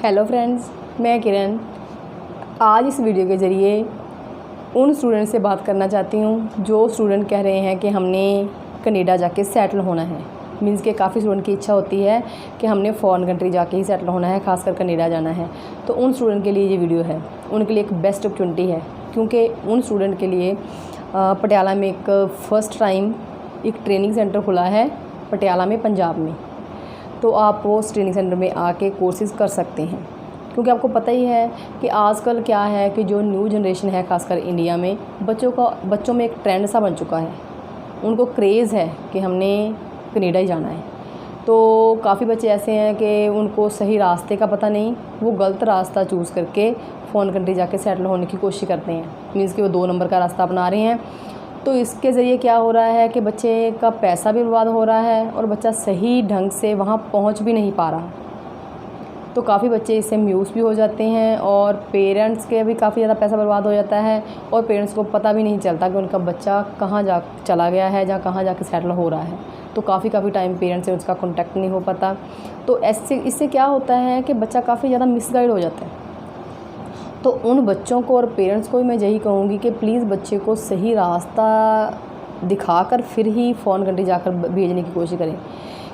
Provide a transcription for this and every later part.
Hello friends, मैं किरण आज इस वीडियो के ज़रिए उन स्टूडेंट से बात करना चाहती हूँ जो स्टूडेंट कह रहे हैं कि हमने कनाडा जाके सेटल होना है। मींस के काफ़ी स्टूडेंट की इच्छा होती है कि हमने फॉरेन कंट्री जाके ही सेटल होना है, खासकर कनाडा जाना है। तो उन स्टूडेंट के लिए ये वीडियो है, उनके लिए एक बेस्ट अपॉर्चुनिटी है, क्योंकि उन स्टूडेंट के लिए पटियाला में एक फ़र्स्ट टाइम एक ट्रेनिंग सेंटर खुला है पटियाला में, पंजाब में। तो आप वो उस ट्रेनिंग सेंटर में आके कोर्सेज़ कर सकते हैं, क्योंकि आपको पता ही है कि आजकल क्या है कि जो न्यू जनरेशन है, खासकर इंडिया में बच्चों में एक ट्रेंड सा बन चुका है। उनको क्रेज़ है कि हमने कनाडा ही जाना है। तो काफ़ी बच्चे ऐसे हैं कि उनको सही रास्ते का पता नहीं, वो गलत रास्ता चूज़ करके फ़ॉरेन कंट्री जाके सेटल होने की कोशिश करते हैं। मीन्स कि वो 2 नंबर का रास्ता अपना रहे हैं। तो इसके ज़रिए क्या हो रहा है कि बच्चे का पैसा भी बर्बाद हो रहा है और बच्चा सही ढंग से वहाँ पहुँच भी नहीं पा रहा। तो काफ़ी बच्चे इससे म्यूज़ भी हो जाते हैं और पेरेंट्स के भी काफ़ी ज़्यादा पैसा बर्बाद हो जाता है और पेरेंट्स को पता भी नहीं चलता कि उनका बच्चा कहाँ जा चला गया है या कहाँ जाके सेटल हो रहा है। तो काफ़ी टाइम पेरेंट्स से उसका कॉन्टैक्ट नहीं हो पाता। तो इससे क्या होता है कि बच्चा काफ़ी ज़्यादा मिसगाइड हो जाता है। तो उन बच्चों को और पेरेंट्स को भी मैं यही कहूँगी कि प्लीज़ बच्चे को सही रास्ता दिखाकर फिर ही फ़ॉरेन कंट्री जाकर भेजने की कोशिश करें।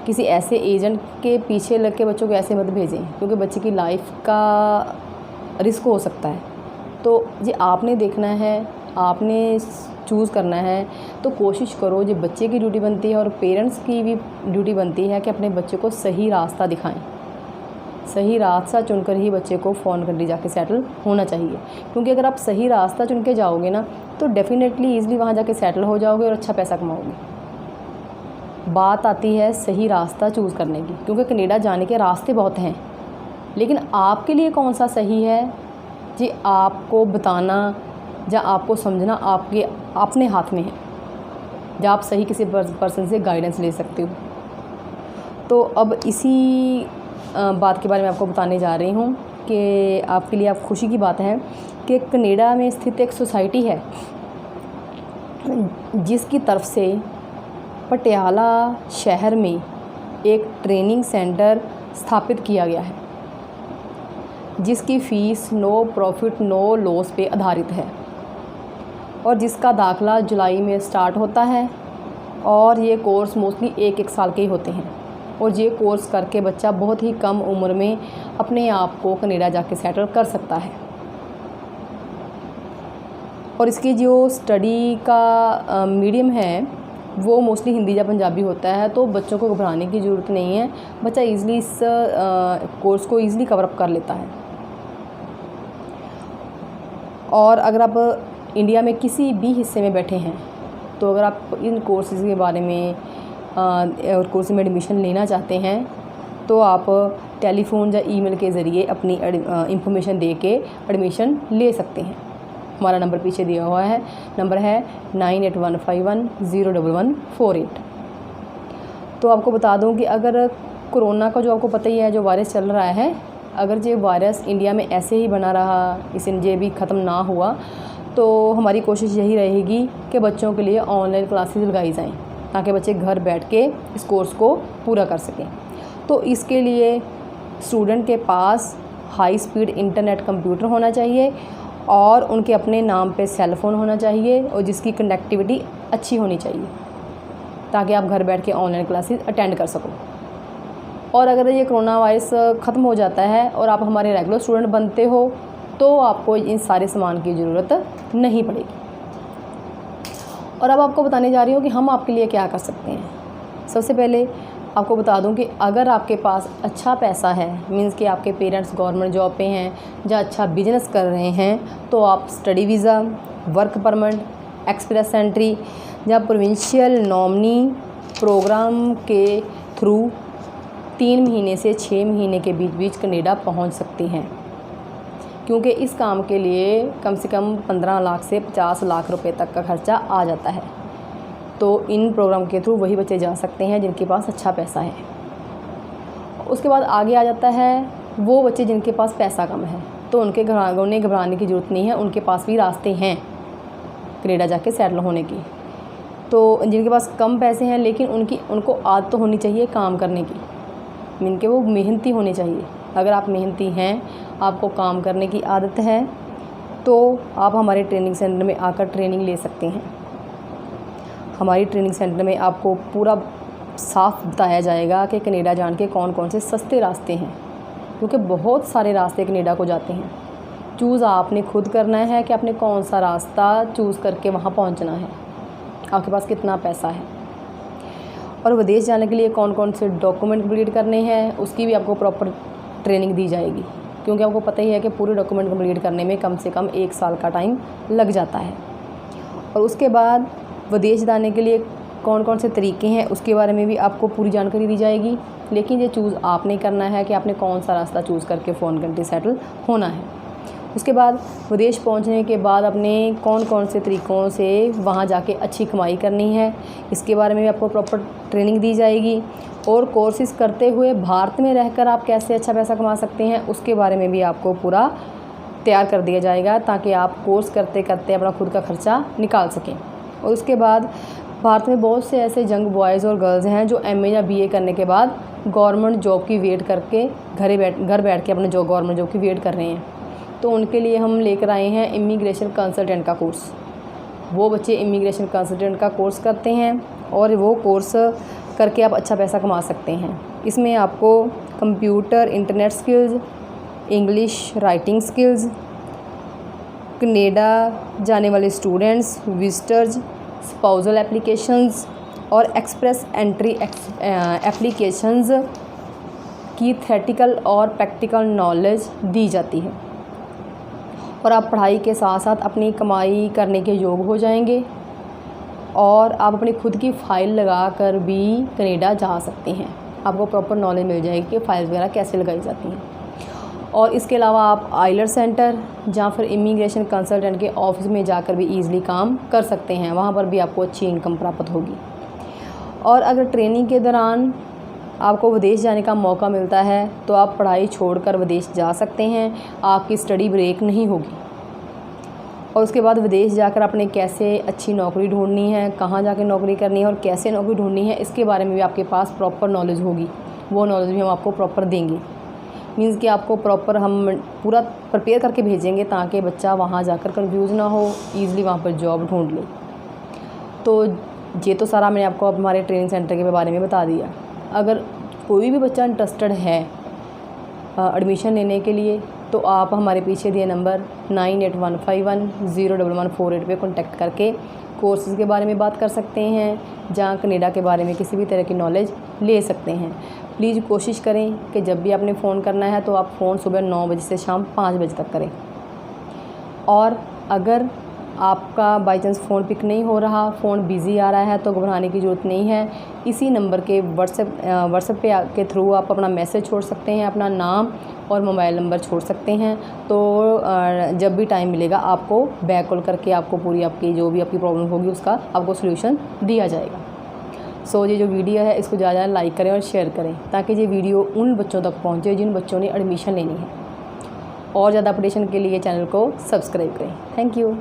किसी ऐसे एजेंट के पीछे लग के बच्चों को ऐसे मत भेजें, क्योंकि बच्चे की लाइफ का रिस्क हो सकता है। तो ये आपने देखना है, आपने चूज़ करना है। तो कोशिश करो, जो बच्चे की ड्यूटी बनती है और पेरेंट्स की भी ड्यूटी बनती है कि अपने बच्चे को सही रास्ता दिखाएं। सही रास्ता चुनकर ही बच्चे को फ़ॉरेन कंट्री जाके सेटल होना चाहिए, क्योंकि अगर आप सही रास्ता चुन के जाओगे ना तो डेफ़िनेटली ईज़िली वहाँ जाके सेटल हो जाओगे और अच्छा पैसा कमाओगे। बात आती है सही रास्ता चूज़ करने की, क्योंकि कनाडा जाने के रास्ते बहुत हैं, लेकिन आपके लिए कौन सा सही है जी आपको बताना या आपको समझना आपके अपने हाथ में है, या आप सही किसी पर्सन से गाइडेंस ले सकते हो। तो अब इसी बात के बारे में आपको बताने जा रही हूँ कि आपके लिए आप खुशी की बात है कि कनाडा में स्थित एक सोसाइटी है जिसकी तरफ से पटियाला शहर में एक ट्रेनिंग सेंटर स्थापित किया गया है, जिसकी fees no profit no loss पे आधारित है और जिसका दाखला जुलाई में स्टार्ट होता है। और ये कोर्स मोस्टली 1-1 साल के ही होते हैं और ये कोर्स करके बच्चा बहुत ही कम उम्र में अपने आप को कनाडा जाके सेटल कर सकता है। और इसकी जो स्टडी का मीडियम है वो मोस्टली हिंदी या पंजाबी होता है। तो बच्चों को घबराने की ज़रूरत नहीं है, बच्चा ईज़िली इस कोर्स को ईज़िली कवर अप कर लेता है। और अगर आप इंडिया में किसी भी हिस्से में बैठे हैं तो अगर आप इन कोर्सेज़ के बारे में और कोर्स में एडमिशन लेना चाहते हैं तो आप टेलीफ़ोन या ईमेल के ज़रिए अपनी इंफॉर्मेशन दे के एडमिशन ले सकते हैं। हमारा नंबर पीछे दिया हुआ है, नंबर है 9815101148। तो आपको बता दूं कि अगर कोरोना का जो आपको पता ही है जो वायरस चल रहा है, अगर ये वायरस इंडिया में ऐसे ही बना रहा, इसे ये भी ख़त्म ना हुआ, तो हमारी कोशिश यही रहेगी कि बच्चों के लिए ऑनलाइन क्लासेस लगाई जाएँ ताकि बच्चे घर बैठ के इस कोर्स को पूरा कर सकें। तो इसके लिए स्टूडेंट के पास हाई स्पीड इंटरनेट कंप्यूटर होना चाहिए और उनके अपने नाम पे सेल फ़ोन होना चाहिए और जिसकी कनेक्टिविटी अच्छी होनी चाहिए ताकि आप घर बैठ के ऑनलाइन क्लासेस अटेंड कर सको। और अगर ये कोरोना वायरस ख़त्म हो जाता है और आप हमारे रेगुलर स्टूडेंट बनते हो तो आपको इन सारे सामान की ज़रूरत नहीं पड़ेगी। और अब आपको बताने जा रही हूँ कि हम आपके लिए क्या कर सकते हैं। सबसे पहले आपको बता दूं कि अगर आपके पास अच्छा पैसा है, मींस कि आपके पेरेंट्स गवर्नमेंट जॉब पे हैं या अच्छा बिजनेस कर रहे हैं, तो आप study visa, work permit, express entry या प्रोविंशियल नॉमिनी प्रोग्राम के थ्रू 3 महीने से 6 महीने के बीच कनाडा पहुंच सकते हैं, क्योंकि इस काम के लिए कम से कम 15 लाख से 50 लाख रुपए तक का खर्चा आ जाता है। तो इन प्रोग्राम के थ्रू वही बच्चे जा सकते हैं जिनके पास अच्छा पैसा है। उसके बाद आगे आ जाता है वो बच्चे जिनके पास पैसा कम है, तो उन्हें घबराने की ज़रूरत नहीं है, उनके पास भी रास्ते हैं कनाडा जाके सेटल होने की। तो जिनके पास कम पैसे हैं लेकिन उनको आदत तो होनी चाहिए काम करने की, मीन के वो मेहनती होने चाहिए, अगर आप मेहनती हैं, आपको काम करने की आदत है, तो आप हमारे ट्रेनिंग सेंटर में आकर ट्रेनिंग ले सकते हैं। हमारी ट्रेनिंग सेंटर में आपको पूरा साफ बताया जाएगा कि कनाडा जाने के कौन कौन से सस्ते रास्ते हैं, क्योंकि बहुत सारे रास्ते कनाडा को जाते हैं। चूज़ आपने खुद करना है कि आपने कौन सा रास्ता चूज़ करके वहाँ पहुँचना है, आपके पास कितना पैसा है, और विदेश जाने के लिए कौन कौन से डॉक्यूमेंट कंप्लीट करने हैं उसकी भी आपको प्रॉपर ट्रेनिंग दी जाएगी, क्योंकि आपको पता ही है कि पूरे डॉक्यूमेंट कंप्लीट करने में कम से कम 1 साल का टाइम लग जाता है। और उसके बाद विदेश जाने के लिए कौन कौन से तरीके हैं उसके बारे में भी आपको पूरी जानकारी दी जाएगी। लेकिन ये चूज़ आपने करना है कि आपने कौन सा रास्ता चूज़ करके फ़ॉरेन कंट्री सेटल होना है। उसके बाद विदेश पहुंचने के बाद अपने कौन कौन से तरीक़ों से वहां जाके अच्छी कमाई करनी है, इसके बारे में भी आपको प्रॉपर ट्रेनिंग दी जाएगी। और कोर्सेज़ करते हुए भारत में रहकर आप कैसे अच्छा पैसा कमा सकते हैं उसके बारे में भी आपको पूरा तैयार कर दिया जाएगा, ताकि आप कोर्स करते करते अपना खुद का ख़र्चा निकाल सकें। और उसके बाद भारत में बहुत से ऐसे यंग बॉयज़ और गर्ल्स हैं जो MA या BA करने के बाद गवर्नमेंट जॉब की वेट करके घर बैठ के अपने गवर्नमेंट जॉब की वेट कर रहे हैं। तो उनके लिए हम लेकर आए हैं इमिग्रेशन कंसल्टेंट का कोर्स। वो बच्चे इमिग्रेशन कंसल्टेंट का कोर्स करते हैं और वो कोर्स करके आप अच्छा पैसा कमा सकते हैं। इसमें आपको computer internet skills, English writing skills, Canada जाने वाले स्टूडेंट्स, विजिटर्स, स्पाउसल एप्लीकेशंस और एक्सप्रेस एंट्री एप्लीकेशंस की थ्योरेटिकल और प्रैक्टिकल नॉलेज दी जाती है। और आप पढ़ाई के साथ साथ अपनी कमाई करने के योग हो जाएंगे और आप अपनी खुद की फ़ाइल लगा कर भी कनाडा जा सकते हैं। आपको प्रॉपर नॉलेज मिल जाएगी कि फ़ाइल वगैरह कैसे लगाई जाती हैं। और इसके अलावा आप आइलर सेंटर या फिर इमिग्रेशन कंसल्टेंट के ऑफिस में जाकर भी ईज़िली काम कर सकते हैं, वहाँ पर भी आपको अच्छी इनकम प्राप्त होगी। और अगर ट्रेनिंग के दौरान आपको विदेश जाने का मौका मिलता है तो आप पढ़ाई छोड़कर विदेश जा सकते हैं, आपकी स्टडी ब्रेक नहीं होगी। और उसके बाद विदेश जाकर आपने कैसे अच्छी नौकरी ढूंढनी है, कहाँ जाके नौकरी करनी है और कैसे नौकरी ढूंढनी है, इसके बारे में भी आपके पास प्रॉपर नॉलेज होगी। वो नॉलेज भी हम आपको प्रॉपर देंगे। मीन्स कि आपको प्रॉपर हम पूरा प्रिपेयर करके भेजेंगे ताकि बच्चा वहाँ जाकर कंफ्यूज ना हो, ईज़िली वहाँ पर जॉब ढूंढ ले। तो ये तो सारा मैंने आपको हमारे ट्रेनिंग सेंटर के बारे में बता दिया। अगर कोई भी बच्चा इंटरेस्टेड है एडमिशन लेने के लिए तो आप हमारे पीछे दिए नंबर 9815101148 पे कॉन्टैक्ट करके कोर्सेज़ के बारे में बात कर सकते हैं, जहाँ कनाडा के बारे में किसी भी तरह की नॉलेज ले सकते हैं। प्लीज़ कोशिश करें कि जब भी आपने फ़ोन करना है तो आप फ़ोन सुबह 9 बजे से शाम 5 बजे तक करें। और अगर आपका बाई चांस फ़ोन पिक नहीं हो रहा, फ़ोन बिज़ी आ रहा है, तो घबराने की ज़रूरत नहीं है। इसी नंबर के व्हाट्सएप के थ्रू आप अपना मैसेज छोड़ सकते हैं, अपना नाम और मोबाइल नंबर छोड़ सकते हैं। तो जब भी टाइम मिलेगा आपको बैक कॉल करके आपको पूरी आपकी जो भी आपकी प्रॉब्लम होगी उसका आपको सॉल्यूशन दिया जाएगा। सो ये जो वीडियो है इसको ज़्यादा लाइक करें और शेयर करें, ताकि ये वीडियो उन बच्चों तक पहुँचे जिन बच्चों ने एडमिशन लेनी है। और ज़्यादा अपडेशन के लिए चैनल को सब्सक्राइब करें। Thank you.